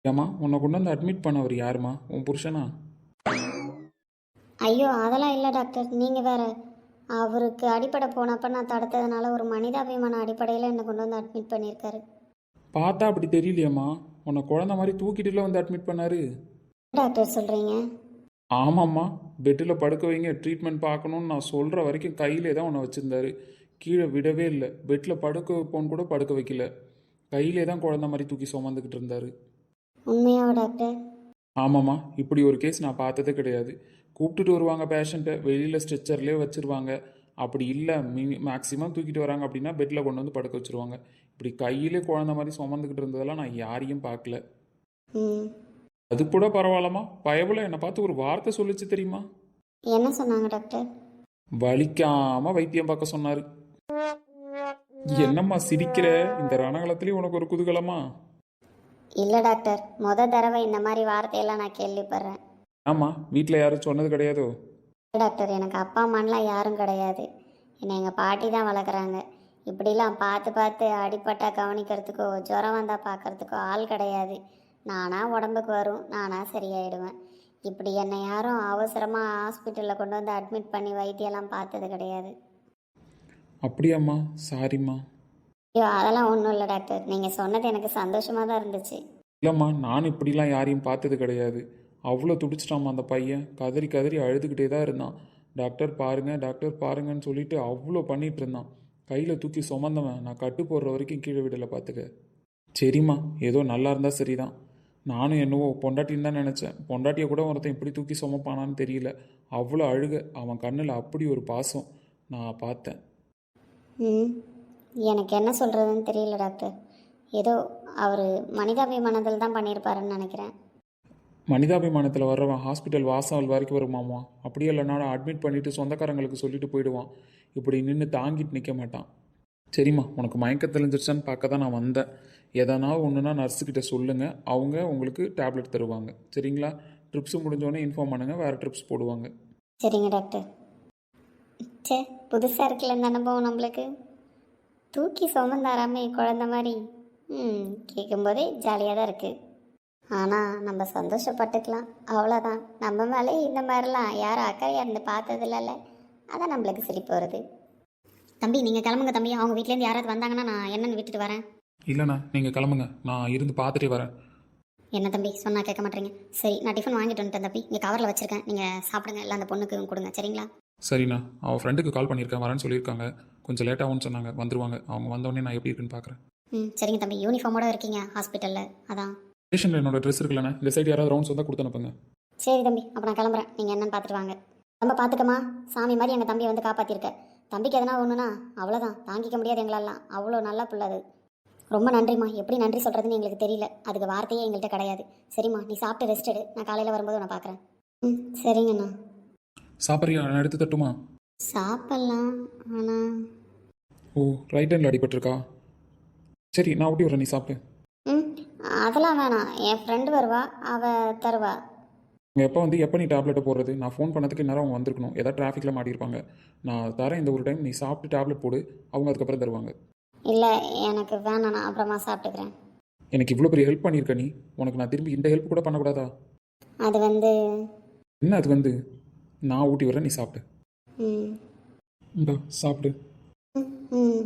ஏம்மா, உன்னை கொண்டு வந்து அட்மிட் பண்ணவர் யாருமா? உன் புருஷனா? ஐயோ, அதெல்லாம் இல்லை டாக்டர், நீங்கள் வேறு. அவருக்கு அடிப்படை போனப்போ நான் தடுத்ததுனால ஒரு மனிதாபிமான அடிப்படையில் என்னை கொண்டு வந்து அட்மிட் பண்ணியிருக்காரு. பார்த்தா அப்படி தெரியலையம்மா. உன்னை குழந்த மாதிரி தூக்கிட்டுல வந்து அட்மிட் பண்ணாரு. டாக்டர் சொல்கிறீங்க? ஆமாம்மா, பெட்டில் படுக்க வைங்க, ட்ரீட்மெண்ட் பார்க்கணுன்னு நான் சொல்கிற வரைக்கும் கையிலே தான் உன்னை வச்சுருந்தாரு. கீழே விடவே இல்லை. பெட்டில் படுக்க வைப்போன்னு கூட படுக்க வைக்கல. கையிலே தான் குழந்த மாதிரி தூக்கி சுமந்துக்கிட்டு இருந்தார். உண்மையாவா டாக்டர்? ஆமாம்மா, இப்படி ஒரு கேஸ் நான் பார்த்ததே கிடையாது. கூப்பிட்டுட்டு வருவாங்க பேஷண்ட்டை, வெளியில் ஸ்ட்ரெச்சர்லேயே வச்சுருவாங்க. அப்படி இல்லை மேக்ஸிமம் தூக்கிட்டு வராங்க அப்படின்னா பெட்டில் கொண்டு வந்து படுக்க வச்சுருவாங்க. இப்படி கையிலே குழந்த மாதிரி சுமந்துக்கிட்டு இருந்ததெல்லாம் நான் யாரையும் பார்க்கல. ம். அது கூட பரவாயில்லம்மா, பயபுல என்னை பார்த்து ஒரு வார்த்தை சொல்லிச்சு தெரியுமா? என்ன சொன்னாங்க டாக்டர்? வலிக்காம வைத்தியம் பார்க்க சொன்னாரு. என்னம்மா சிரிக்கிற? இந்த ரணகலத்திலயும் உனக்கு ஒரு குதூகலமா? இல்லை டாக்டர், தடவை இந்த மாதிரி வார்த்தையெல்லாம் நான் கேள்விப்படுறேன். ஆமா, வீட்டில் யாரும் சொன்னது கிடையாதோ? டாக்டர், எனக்கு அப்பா அம்மான்லாம் யாரும் கிடையாது. என்னை எங்கள் பாட்டி தான் வளர்க்குறாங்க. இப்படிலாம் பார்த்து பார்த்து அடிப்பட்டா கவனிக்கிறதுக்கோ ஜுரம் வந்தால் பார்க்கறதுக்கோ ஆள் கிடையாது. நானாக உடம்புக்கு வரும், நானாக சரியாயிடுவேன். இப்படி என்னை யாரும் அவசரமாக ஹாஸ்பிட்டலில் கொண்டு வந்து அட்மிட் பண்ணி வைத்தியெல்லாம் பார்த்தது கிடையாது. அப்படியாம்மா, சாரிம்மா. ஐயோ, அதெல்லாம் ஒன்றும் இல்லை டாக்டர். நீங்கள் சொன்னது எனக்கு சந்தோஷமாக தான் இருந்துச்சு. இல்லைம்மா, நான் இப்படிலாம் யாரையும் பார்த்தது கிடையாது. அவ்வளோ துடிச்சிட்டாம்மா அந்த பையன், கதறி கதறி அழுதுகிட்டே தான் இருந்தான். டாக்டர் பாருங்க, டாக்டர் பாருங்கன்னு சொல்லிட்டு அவ்வளோ பண்ணிட்டு இருந்தான். கையில் தூக்கி சுமந்தவன் நான் கட்டு போடுற வரைக்கும் கீழே விடலை பார்த்துக்க. சரிம்மா, ஏதோ நல்லா இருந்தால் சரிதான். நானும் என்னவோ பொண்டாட்டின்னு தான் நினச்சேன். பொண்டாட்டியை கூட ஒருத்தன் இப்படி தூக்கி சுமப்பானான்னு தெரியல. அவ்வளோ அழுக, அவன் கண்ணில் அப்படி ஒரு பாசம் நான் பார்த்தேன். ம். எனக்கு என்ன சொல்கிறதுன்னு தெரியல டாக்டர். ஏதோ அவர் மனிதாபிமானத்தில் தான் பண்ணியிருப்பாருன்னு நினைக்கிறேன். மனிதாபிமானத்தில் வர்றவன் ஹாஸ்பிட்டல் வாசல் வரைக்கும் வருமாமா. அப்படியே இல்லைனாலும் அட்மிட் பண்ணிவிட்டு சொந்தக்காரங்களுக்கு சொல்லிட்டு போயிடுவான். இப்படி நின்று தாங்கிட்டு நிற்க மாட்டான். சரிம்மா, உனக்கு மயக்கம் தெளிஞ்சிருச்சான்னு பார்க்க தான் நான் வந்தேன். எதனா ஒன்றுனா நர்ஸுக்கிட்ட சொல்லுங்கள், அவங்க உங்களுக்கு டேப்லெட் தருவாங்க. சரிங்களா? ட்ரிப்ஸு முடிஞ்சோடனே இன்ஃபார்ம் பண்ணுங்கள், வேறு ட்ரிப்ஸ் போடுவாங்க. சரிங்க டாக்டர். சே, புதுசாக இருக்குல்ல இந்த அனுபவம் நம்மளுக்கு. தூக்கி சுமந்தாராமே குழந்த மாதிரி. கேட்கும்போதே ஜாலியாக தான் இருக்குது. ஆனால் நம்ம சந்தோஷப்பட்டுக்கலாம், அவ்வளோதான். நம்ம மேலே இந்த மாதிரிலாம் யாரும் அக்கறையாக இருந்து பார்த்ததில்லல்ல, அதான் நம்மளுக்கு சிரிப்பு வருது. தம்பி, நீங்கள் கிளம்புங்க தம்பி. அவங்க வீட்டிலேருந்து யாராவது வந்தாங்கன்னா நான் என்னன்னு விட்டுட்டு வரேன். இல்லைண்ணா, நீங்கள் கிளம்புங்க, நான் இருந்து பார்த்துட்டே வரேன். என்ன தம்பி சொன்னால் கேட்க மாட்டேறீங்க. சரி, நான் டிஃபன் வாங்கிட்டு வந்துட்டேன் தம்பி. இங்கே கவரில் வச்சுருக்கேன், நீங்கள் சாப்பிடுங்க. இல்லை அந்த பொண்ணுக்கு கொடுங்க. சரிங்களா? சரிண்ணா, அவன் ஃப்ரெண்டுக்கு கால் பண்ணியிருக்கேன், வரேன்னு சொல்லியிருக்காங்க. கொஞ்சம் லேட்டாகும்னு சொன்னாங்க, வந்துருவாங்க. அவங்க வந்தோடனே நான் எப்படி இருக்குன்னு பார்க்குறேன். சரிங்க தம்பி. யூனிஃபார்மோட இருக்கீங்க ஹாஸ்பிட்டலில், அதான். ஸ்டேஷனில் என்னோட ட்ரெஸ் இருக்குல்லண்ணா, இந்த சைடு யாராவது ரவுண்ட்ஸ் வந்தால் கொடுத்து அனுப்புங்க. சரி தம்பி, அப்போ நான் கிளம்புறேன். நீங்கள் என்னன்னு பார்த்துட்டு வாங்க. ரொம்ப பார்த்துக்கம்மா. சாமி மாதிரி எங்கள் தம்பியை வந்து காப்பாற்றிருக்க. தம்பிக்கு எதனா ஒன்றுனா அவ்வளோதான், தாங்கிக்க முடியாது எங்களெல்லாம். அவ்வளோ நல்ல பிள்ளை அது. ரொம்ப நன்றிம்மா. எப்படி நன்றி சொல்கிறதுன்னு எங்களுக்கு தெரியல. அதுக்கு வார்த்தையே எங்கள்கிட்ட கிடையாது. சரிம்மா, நீ சாப்பிட்டு ரெஸ்ட் எடு. நான் காலையில் வரும்போது நான் பார்க்குறேன். சரிங்கண்ணா. சாப்பிட்றியா? நான் எடுத்து தட்டுமா? சாப்பிட்லாம், ஆனால் ஓ, ரைட் ஹேண்டில் அடிபட்டிருக்கா? சரி, நான் ஊட்டி வரேன், நீ சாப்பிட்டு. அதெல்லாம் வேணாம். என் ஃப்ரெண்டு வருவா, அவள் தருவா. அவங்க எப்போ நீ டேப்லெட்டை போடுறது? நான் ஃபோன் பண்ணதுக்கு நேரம் அவங்க வந்திருக்கணும். ஏதாவது டிராஃபிக்கில் மாட்டியிருப்பாங்க. நான் தரேன் இந்த ஒரு டைம், நீ சாப்பிட்டு டேப்லெட் போடு, அவங்க அதுக்கப்புறம் தருவாங்க. இல்லை, எனக்கு வேணாம், நான் அப்புறமா சாப்பிட்டுக்கிறேன். எனக்கு இவ்வளோ பெரிய ஹெல்ப் பண்ணியிருக்க நீ, உனக்கு நான் திரும்பி இந்த ஹெல்ப் கூட பண்ணக்கூடாதா? அது வந்து என்ன அது வந்து? நான் ஊட்டி வரேன், நீ சாப்பிட்டு. ம் இந்த சாப்பிடு. ம்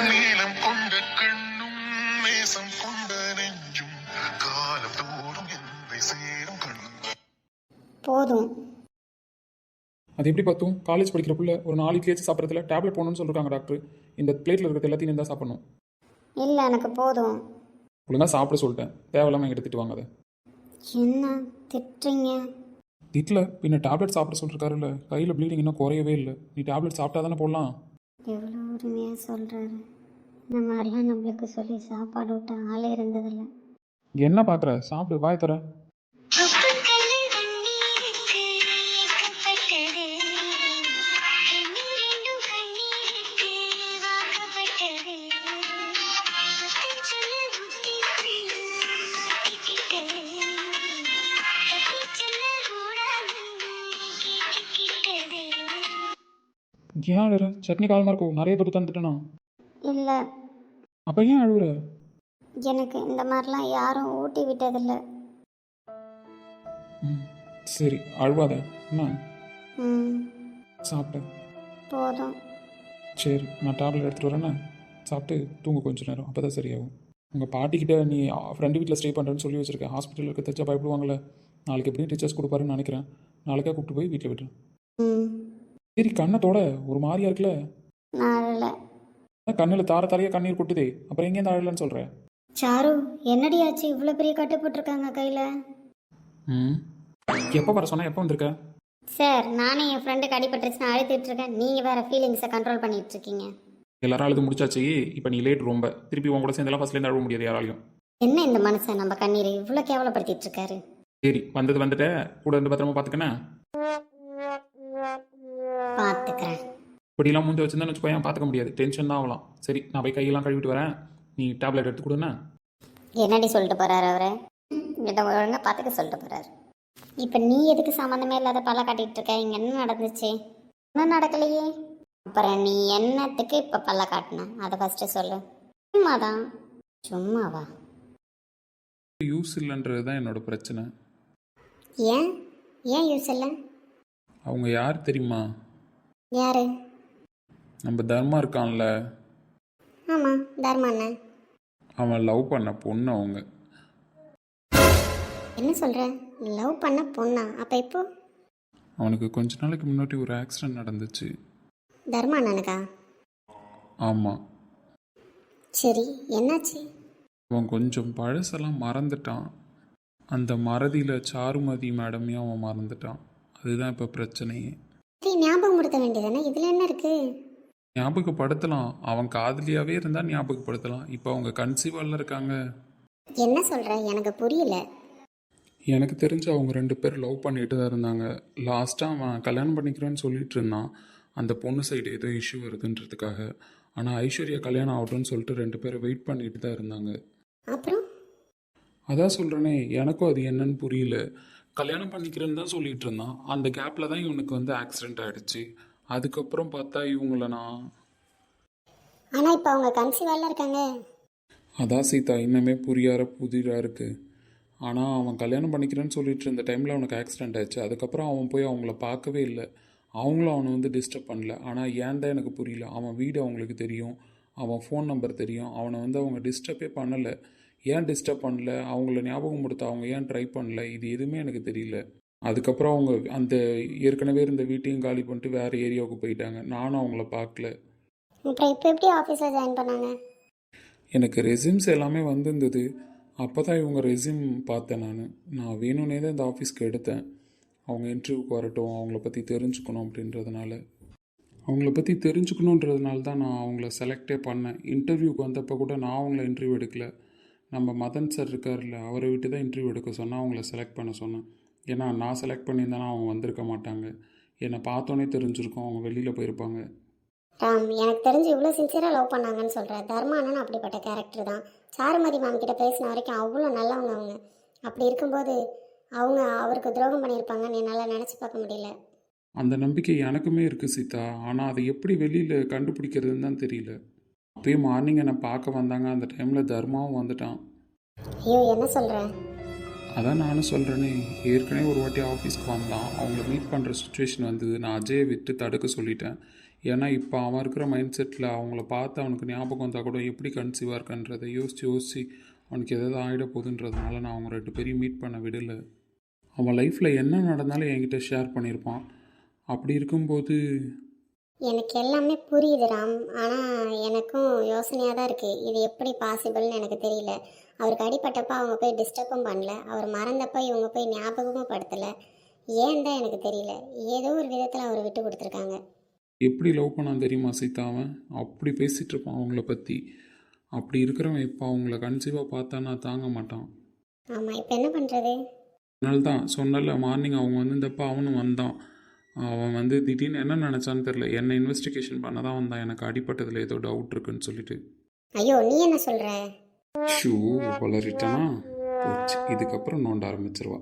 நீலம் கொண்ட கண்ணும் நேசம் கொண்ட நெஞ்சும் காலம் தோறும் என்னை சேரும் கண்ணும். போதும். அது எப்படி பார்த்தும் காலேஜ் படிக்கிற புள்ள ஒரு 4 இட்லியாச்சும் சாப்பிட்றதுல டேப்லெட் போடணும்னு சொல்லிருக்காங்க டாக்டர். இந்த பிளேட்டில் இருக்கிறது எல்லாத்தையும் நீ தான் சாப்பிடணும். இல்லை, எனக்கு போதும். ஒழுங்காக சாப்பிட சொல்லிட்டேன், தேவையில்லாமல் எங்கிட்ட திட்டு வாங்காத. என்ன திட்டுறீங்க? திட்டில் பின்ன டேப்லெட் சாப்பிட சொல்லிருக்காருல்ல, கையில் ப்ளீடிங் இன்னும் குறையவே இல்லை. நீ டேப்லெட் சாப்பிட்டா தானே போடலாம். எவ்வளோ உரிமையாக சொல்கிறாரு. இந்த மாதிரிலாம் நம்மளுக்கு சொல்லி சாப்பாடு விட்ட ஆளே இருந்ததில்லை. என்ன பார்க்குற? சாப்பிடு, வாய் தர. ஏன் அழுற? சட்னி காலமாக இருக்கும், நிறைய தொட்டு தந்துட்டேனா? இல்லை, அப்போ ஏன் அழுகுற? எனக்கு இந்த மாதிரிலாம் யாரும் ஊட்டி விட்டதில்லை. சரி, அழுவாத. என்ன ம் சாப்பிட்டேன்? போதும். சரி, நான் டேப்லெட் எடுத்துகிட்டு வரேன்னா சாப்பிட்டு தூங்க கொஞ்சம் நேரம், அப்போ தான் சரியாகும். உங்கள் பாட்டிக்கிட்ட நீ ஃப்ரெண்டு வீட்டில் ஸ்டே பண்ணுறேன்னு சொல்லி வச்சுருக்கேன். ஹாஸ்பிட்டலில் இருக்க தைச்சா பயப்படுவாங்கள்ல, நாளைக்கு எப்படியும் டீச்சர்ஸ் கொடுப்பாருன்னு நினைக்கிறேன். நாளைக்கா கூப்பிட்டு போய் வீட்டில் விட்டுறேன். ம் சரி, கண்ணத்தோட ஒரு மாதிரியா இருக்குல்ல? நான் இல்லை. கண்ணில் தாரையாக கண்ணீர் கொட்டுதே, அப்புறம் எங்கேயும் அழலன்னு சொல்கிறேன். சாரு, என்னடி ஆச்சு? இவ்வளோ பெரிய கட்டு போட்டிருக்காங்க கையில். எப்போ வர சொன்னால் எப்போ வந்திருக்க? சார், நானே என் ஃப்ரெண்டுக்கு அடிபட்டுருச்சுன்னு அழுத்திட்டு இருக்கேன். நீங்கள் வேறு ஃபீலிங்ஸை கண்ட்ரோல் பண்ணிட்டு இருக்கீங்க. எல்லாரும் அழுது முடிச்சாச்சு. இப்போ நீ லேட் ரொம்ப. திருப்பி உன் கூட சேர்ந்தெல்லாம் ஃபஸ்ட்லேருந்து அழுவ முடியாது யாராலையும். என்ன இந்த மனுஷன் நம்ம கண்ணீரை இவ்வளோ கேவலப்படுத்திட்டு இருக்காரு? சரி வந்தது வந்துட்ட, கூட இருந்து பத்திரமா பார்த்துக்கண்ணே. பார்த்துக்கிறேன். இப்படிலாம் மூஞ்சி வச்சிருந்தேன்னு வச்சுக்கோயேன், பார்த்துக்க முடியாது, டென்ஷன் தான் ஆகலாம். சரி நான் போய் கையெல்லாம் கழுவிட்டு வரேன், நீ டேப்லெட் எடுத்து கொடுண்ணே. என்னடி சொல்லிட்டு போறாரு அவரு? இதை ஒழுங்கா பார்த்துக்க சொல்லிட்டு போறாரு. இப்போ நீ எதுக்கு சம்மந்தமே இல்லாத பல்ல காட்டிட்டு இருக்க? இங்க என்ன நடந்துச்சு? ஒன்றும் நடக்கலையே. அப்புறம் நீ என்னத்துக்கு இப்போ பல்ல காட்டின அதை ஃபர்ஸ்ட் சொல்லு. சும்மாதான். சும்மாவா? யூஸ் இல்லைன்றது தான் என்னோட பிரச்சனை. ஏன் ஏன் யூஸ் இல்லை? அவங்க யார் தெரியுமா? யாரு? நம்ம தர்மா இருக்கான்ல, ஆமாம், தர்மா அண்ணன். அவன் லவ் பண்ண பொண்ணு அவங்க. என்ன சொல்ற? லவ் பண்ண பொண்ணா? அப்போ இப்போ அவனுக்கு கொஞ்ச நாளைக்கு முன்னாடி ஒரு ஆக்சிடென்ட் நடந்துச்சு. தர்மா அண்ணனுக்கா? ஆமாம். சரி, என்னாச்சு? அவன் கொஞ்சம் பழசெல்லாம் மறந்துட்டான். அந்த மறதியில் சாருமதி மேடமையும் அவன் மறந்துட்டான். அதுதான் இப்போ பிரச்சனையே. சரி, ஞாபகப்படுத்த வேண்டியதானே, இதில் என்ன இருக்கு? ஞாபகப்படுத்தலாம், அவன் காதலியாகவே இருந்தால் ஞாபகப்படுத்தலாம். இப்போ அவங்க கன்சீவால இருக்காங்க. என்ன சொல்ற? எனக்கு புரியல. எனக்கு தெரிஞ்சு அவங்க 2 பேர் லவ் பண்ணிட்டு தான் இருந்தாங்க. லாஸ்ட்டாக அவன் கல்யாணம் பண்ணிக்கிறேன்னு சொல்லிட்டு இருந்தான். அந்த பொண்ணு சைடு ஏதோ இஷ்யூ வருதுன்றதுக்காக. ஆனால் ஐஸ்வர்யா கல்யாணம் ஆகட்டும்னு சொல்லிட்டு 2 பேரும் வெயிட் பண்ணிட்டு தான் இருந்தாங்க. அப்புறம் அதான் சொல்கிறேனே, எனக்கும் அது என்னன்னு புரியல. கல்யாணம் பண்ணிக்கிறேன்னு தான் சொல்லிட்டு இருந்தான். அந்த கேப்பில் தான் இவனுக்கு வந்து ஆக்சிடென்ட் ஆகிடுச்சு. அதுக்கப்புறம் பார்த்தா இவங்கள நான் ஆனா இப்போ அவங்க கன்சீவால இருக்காங்க. அதான் சீதா, இன்னமே புரியாத புதிராக இருக்குது. ஆனால் அவன் கல்யாணம் பண்ணிக்கிறேன்னு சொல்லிட்டு இருந்த டைமில் அவனுக்கு ஆக்சிடென்ட் ஆயிடுச்சு. அதுக்கப்புறம் அவன் போய் அவங்கள பார்க்கவே இல்லை. அவங்களும் அவனை வந்து டிஸ்டர்ப் பண்ணல. ஆனால் ஏன் தான் எனக்கு புரியல. அவன் வீடு அவங்களுக்கு தெரியும், அவன் ஃபோன் நம்பர் தெரியும். அவனை வந்து அவங்க டிஸ்டர்பே பண்ணலை. ஏன் டிஸ்டர்ப் பண்ணல, அவங்கள ஞாபகம் கொடுத்து அவங்க ஏன் ட்ரை பண்ணல, இது எதுவுமே எனக்கு தெரியல. அதுக்கப்புறம் அவங்க அந்த ஏற்கனவே இருந்த வீட்டையும் காலி பண்ணிட்டு வேறு ஏரியாவுக்கு போயிட்டாங்க. நானும் அவங்கள பார்க்கல. அப்புறம் இப்போ எப்படி ஆஃபீஸில் ஜாயின் பண்ணாங்க? எனக்கு ரெசியூம்ஸ் எல்லாமே வந்திருந்தது. அப்போ தான் இவங்க ரெசியூம் பார்த்தேன். நான் வேணும்னே தான் இந்த ஆஃபீஸ்க்கு எடுத்தேன். அவங்க இன்டர்வியூக்கு வரட்டும், அவங்கள பற்றி தெரிஞ்சுக்கணும் அப்படின்றதுனால. அவங்கள பற்றி தெரிஞ்சுக்கணுன்றதுனால தான் நான் அவங்கள செலக்டே பண்ணேன். இன்டர்வியூக்கு வந்தப்போ கூட நான் அவங்கள இன்டர்வியூ எடுக்கல. நம்ம மதன் சார் இருக்கார்ல, அவரை விட்டு தான் இன்டர்வியூ எடுக்க சொன்னால் அவங்கள செலக்ட் பண்ண சொன்னேன். ஏன்னா நான் செலக்ட் பண்ணியிருந்தேன்னா அவங்க வந்திருக்க மாட்டாங்க. என்னை பார்த்தோன்னே தெரிஞ்சிருக்கும், அவங்க வெளியில் போயிருப்பாங்க. ராம், எனக்கு தெரிஞ்சு இவ்வளோ சின்சியராக லவ் பண்ணாங்கன்னு சொல்கிறேன். தர்மா அண்ணன் அப்படிப்பட்ட கேரக்டர் தான். சாருமதி மேம் கிட்ட பேசின வரைக்கும் அவ்வளோ நல்லவங்க அவங்க. அப்படி இருக்கும்போது அவங்க அவருக்கு துரோகம் பண்ணியிருப்பாங்கன்னு என்னால் நினச்சி பார்க்க முடியல. அந்த நம்பிக்கை எனக்குமே இருக்குது சீதா. ஆனால் அதை எப்படி வெளியில் கண்டுபிடிக்கிறதுன்னு தான் தெரியல. அப்பயே மார்னிங் என்னை பார்க்க வந்தாங்க. அந்த டைமில் தர்மாவும் வந்துட்டான். ஐயோ, என்ன சொல்கிறேன்? அதான் நானும் சொல்கிறேனே, ஏற்கனவே ஒரு வாட்டி ஆஃபீஸ்க்கு வந்தான். அவங்கள மீட் பண்ணுற சுச்சுவேஷன் வந்தது. நான் அஜயை விட்டு தடுக்க சொல்லிட்டேன். ஏன்னா இப்போ அவன் இருக்கிற மைண்ட் செட்டில் அவங்கள பார்த்து அவனுக்கு ஞாபகம் வந்தால் கூட எப்படி கன்சீவாக இருக்கன்றதை யோசித்து அவனுக்கு எதாவது ஆகிட போகுதுன்றதுனால நான் அவங்க 2 பேரையும் மீட் பண்ண விடலை. அவன் லைஃப்பில் என்ன நடந்தாலும் என்கிட்ட ஷேர் பண்ணியிருப்பான். அப்படி இருக்கும்போது எனக்கு எல்லாமே புரியுது ராம். ஆனால் எனக்கும் யோசனையாக தான் இருக்குது. இது எப்படி பாசிபிள்னு எனக்கு தெரியல. அவருக்கு அடிப்பட்டப்போ அவங்க போய் டிஸ்டர்பும் பண்ணல. அவர் மறந்தப்போ இவங்க போய் ஞாபகமும் படுத்தலை. ஏன் தான் எனக்கு தெரியல. ஏதோ ஒரு விதத்தில் அவர் விட்டு கொடுத்துருக்காங்க. எப்படி லவ் பண்ணான் தெரியுமா சீதா? அவன் அப்படி பேசிகிட்டு இருப்பான் அவங்கள பற்றி. அப்படி இருக்கிறவன் இப்போ அவங்கள கன்சீவாக பார்த்தானா தாங்க மாட்டான். ஆமாம், இப்போ என்ன பண்ணுறது? அதனால தான் சொன்னல, மார்னிங் அவங்க வந்திருந்தப்போ அவனும் வந்தான். அவன் வந்து திடீர்னு என்ன நினச்சான்னு தெரில, என்னை இன்வெஸ்டிகேஷன் பண்ண தான் வந்தான். எனக்கு அடிப்பட்டதில் ஏதோ டவுட் இருக்குன்னு சொல்லிட்டு. ஐயோ, நீ என்ன சொல்கிற? ஷூ வளரிட்டானா போச்சு. இதுக்கப்புறம் நோண்ட ஆரம்பிச்சிருவா.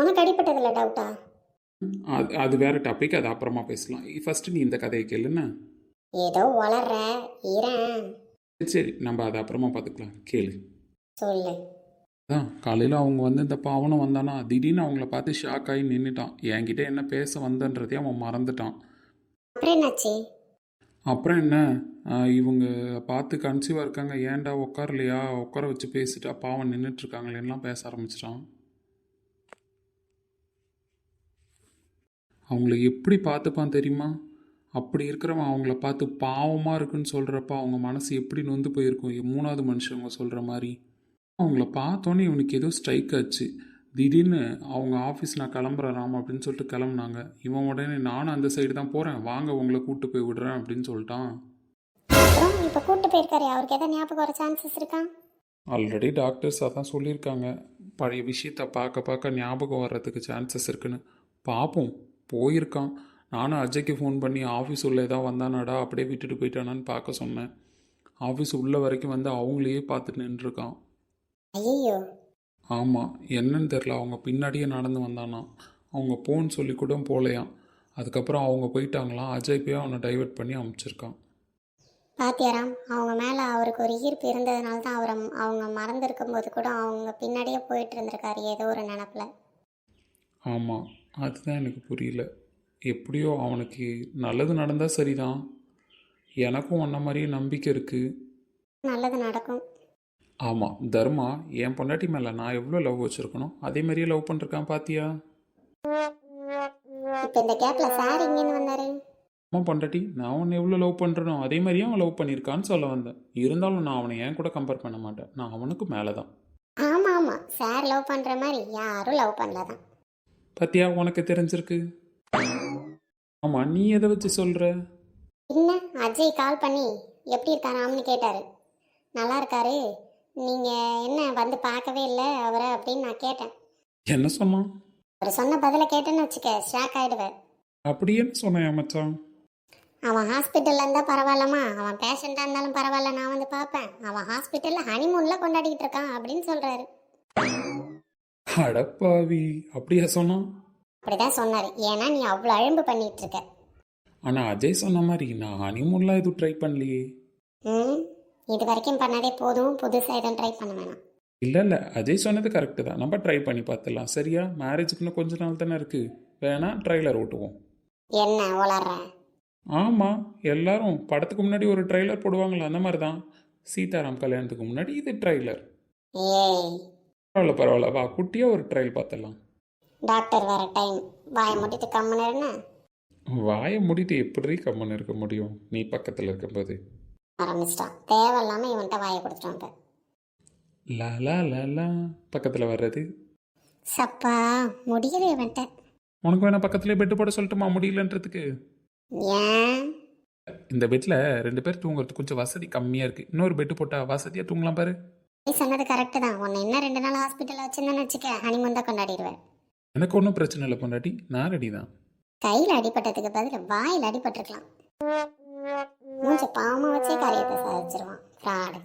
உனக்கு அடிப்பட்டதில்ல டவுட்டா? அது வேறு டாபிக், அது அப்புறமா பேசலாம். ஃபஸ்ட்டு நீ இந்த கதையை கேளுண்ணா. ஏதோ வளர்ற ஈரன். சரி நம்ம அதை அப்புறமா பார்த்துக்கலாம், கேளு. சொல்லு. அதான் காலையில் அவங்க வந்திருந்தப்போ அவனும் வந்தானா. திடீர்னு அவங்கள பார்த்து ஷாக் ஆகி நின்றுட்டான். என்கிட்ட என்ன பேச வந்தன்றதே அவன் மறந்துட்டான். அப்புறம் என்னாச்சு? அப்புறம் என்ன, இவங்க பார்த்து கன்சீவாக இருக்காங்க, ஏன்டா உட்காரலையா, உட்கார வச்சு பேசிட்டா பாவம் நின்றுட்டுருக்காங்களேலாம் பேச ஆரம்பிச்சிட்டான். அவங்கள எப்படி பார்த்துப்பான் தெரியுமா? அப்படி இருக்கிறவன் அவங்கள பார்த்து பாவமாக இருக்குன்னு சொல்கிறப்ப அவங்க மனசு எப்படி நொந்து போயிருக்கும். 3வது மனுஷங்க சொல்கிற மாதிரி. அவங்கள பார்த்தோன்னே இவனுக்கு ஏதோ ஸ்ட்ரைக் ஆச்சு. திடீர்னு அவங்க ஆஃபீஸ் நான் கிளம்புறேன் ராம் அப்படின்னு சொல்லிட்டு கிளம்புனாங்க. இவன் உடனே நானும் அந்த சைடு தான் போகிறேன், வாங்க உங்களை கூப்பிட்டு போய் விடுறேன் அப்படின்னு சொல்லிட்டான். அப்புறம் இப்போ கூப்பிட்டு போயிருக்காரு. அவருக்கு எதாவது ஞாபகம் வர சான்சஸ் இருக்கா? ஆல்ரெடி டாக்டர்ஸ் அதான் சொல்லியிருக்காங்க, பழைய விஷயத்த பார்க்க பார்க்க ஞாபகம் வர்றதுக்கு சான்சஸ் இருக்குன்னு. பார்ப்போம். போயிருக்கான். நானும் அஜய்க்கு ஃபோன் பண்ணி ஆஃபீஸ் உள்ள ஏதாவது வந்தானாடா அப்படியே விட்டுட்டு போயிட்டானான்னு பார்க்க சொன்னேன். ஆஃபீஸ் உள்ள வரைக்கும் வந்து அவங்களையே பார்த்துட்டு நின்றுருக்கான். ஐயோ. ஆமாம், என்னன்னு தெரில, அவங்க பின்னாடியே நடந்து வந்தானா. அவங்க போன்னு சொல்லி கூட போகலையாம். அதுக்கப்புறம் அவங்க போயிட்டாங்களாம். அஜய் போய் அவனை டைவர்ட் பண்ணி அமுச்சிருக்கான். பாத்தியாராம், அவங்க மேலே அவருக்கு ஒரு ஈர்ப்பு இருந்ததுனால தான் அவங்க மறந்துருக்கும் போது கூட அவங்க பின்னாடியே போயிட்டு இருந்திருக்காரு ஏதோ ஒரு நினப்பில். ஆமாம், அதுதான் எனக்கு புரியல. எப்படியோ அவனுக்கு நல்லது நடந்தால் சரிதான். எனக்கும் உன்ன மாதிரியே நம்பிக்கை இருக்குது. நல்லது நடக்கும். ஆமாம், தர்மா என் பொண்டாட்டி மேலே நான் எவ்வளோ லவ் வச்சுருக்கணும் அதே மாதிரியே லவ் பண்ணிருக்கான் பாத்தியா. இப்போ இந்த கேப்பில் சார் இங்கேருந்து வந்தார். அம்மா பொண்டாட்டி நான் அவனை எவ்வளோ லவ் பண்ணுறனோ அதே மாதிரியே அவன் லவ் பண்ணியிருக்கான்னு சொல்ல வந்தேன். இருந்தாலும் நான் அவனை என் கூட கம்பேர் பண்ண மாட்டேன். நான் அவனுக்கு மேலே தான். ஆமாம் ஆமாம், சார் லவ் பண்ணுற மாதிரி யாரும் லவ் பண்ணல தான். பாத்தியா, உனக்கு தெரிஞ்சிருக்கு. ஆமாம், நீ எதை வச்சு சொல்கிற? என்ன, அஜய் கால் பண்ணி எப்படி இருக்காராம்னு கேட்டார். நல்லா இருக்காரு, நீங்கள் என்ன வந்து பார்க்கவே இல்லை அவரை அப்படின்னு நான் கேட்டேன். என்ன சொன்னான்? அவர் சொன்ன பதிலை கேட்டேன்னு வச்சுக்க ஷாக் ஆகிடுவேன். அப்படி என்ன சொன்னேன் மச்சான்? அவன் ஹாஸ்பிட்டலில் இருந்தால் பரவாயில்லம்மா, அவன் பேஷண்ட்டாக இருந்தாலும் பரவாயில்ல, நான் வந்து பார்ப்பேன். அவன் ஹாஸ்பிட்டலில் ஹனிமூனில் கொண்டாடிக்கிட்டு இருக்கான் அப்படின்னு சொல்கிறாரு. அடப்பாவி, அப்படியா சொன்னான்? அப்படிதான் சொன்னார். ஏன்னா நீ அவ்வளோ அழம்பு பண்ணிட்டு இருக்க. ஆனால் அஜய் சொன்ன மாதிரி நான் ஹனிமூன்லாம் எதுவும் ட்ரை பண்ணலையே. இது வரைக்கும் பண்ணதே போதும், புதுசாக எதுவும் ட்ரை பண்ண வேணாம். இல்லை அஜய் சொன்னது கரெக்டு தான். நம்ம ட்ரை பண்ணி பார்த்துடலாம். சரியா, மேரேஜுக்குன்னு கொஞ்ச நாள் தானே இருக்குது. வேணா ட்ரைலர் ஓட்டுவோம். என்ன உளற? ஆமாம், எல்லாரும் படத்துக்கு முன்னாடி ஒரு ட்ரைலர் போடுவாங்களா, அந்த மாதிரி தான். சீதாராம் கல்யாணத்துக்கு முன்னாடி இது ட்ரைலர். ஏய் பரவாயில்ல, வா குட்டியாக ஒரு ட்ரையல் பார்த்துடலாம். டாக்டர் வர டைம், வாயை மூடிட்டு கம்மனு. வாயை மூடிட்டு எப்படி கம்மன் இருக்க முடியும் நீ பக்கத்தில் இருக்கும்போது? ஆரம்பிச்சிட்டான். தேவையில்லாமல் இவன்கிட்ட வாயை கொடுத்துட்டான். லா லா லா லா பக்கத்தில் வர்றது. சப்பா முடியல இவன்ட்ட. உனக்கு வேணா பக்கத்துலேயே பெட்டு போட சொல்லட்டுமா முடியலன்றதுக்கு? ஏன்? இந்த பெட்டில் 2 பேர் தூங்குறதுக்கு கொஞ்சம் வசதி கம்மியாக இருக்குது. இன்னொரு பெட்டு போட்டால் வசதியாக தூங்கலாம் பாரு. நீ சொன்னது கரெக்டு தான். உன்னை இன்னும் 2 நாள் ஹாஸ்பிட்டலில் வச்சுருந்தேன்னு வச்சுக்க, ஹனிமூன் தான் கொண்டாடிடுவேன். எனக்கு ஒன்றும் பிரச்சனை இல்லை பொண்டாட்டி, நான் ரெடி தான். கையில் அடிபட்டதுக்கு பதில் வாயில் அடிபட்டிருக்கலாம். மூஞ்ச பாவமாக வச்சே காரியத்தை சாதிச்சிருவான் ஃப்ராடு.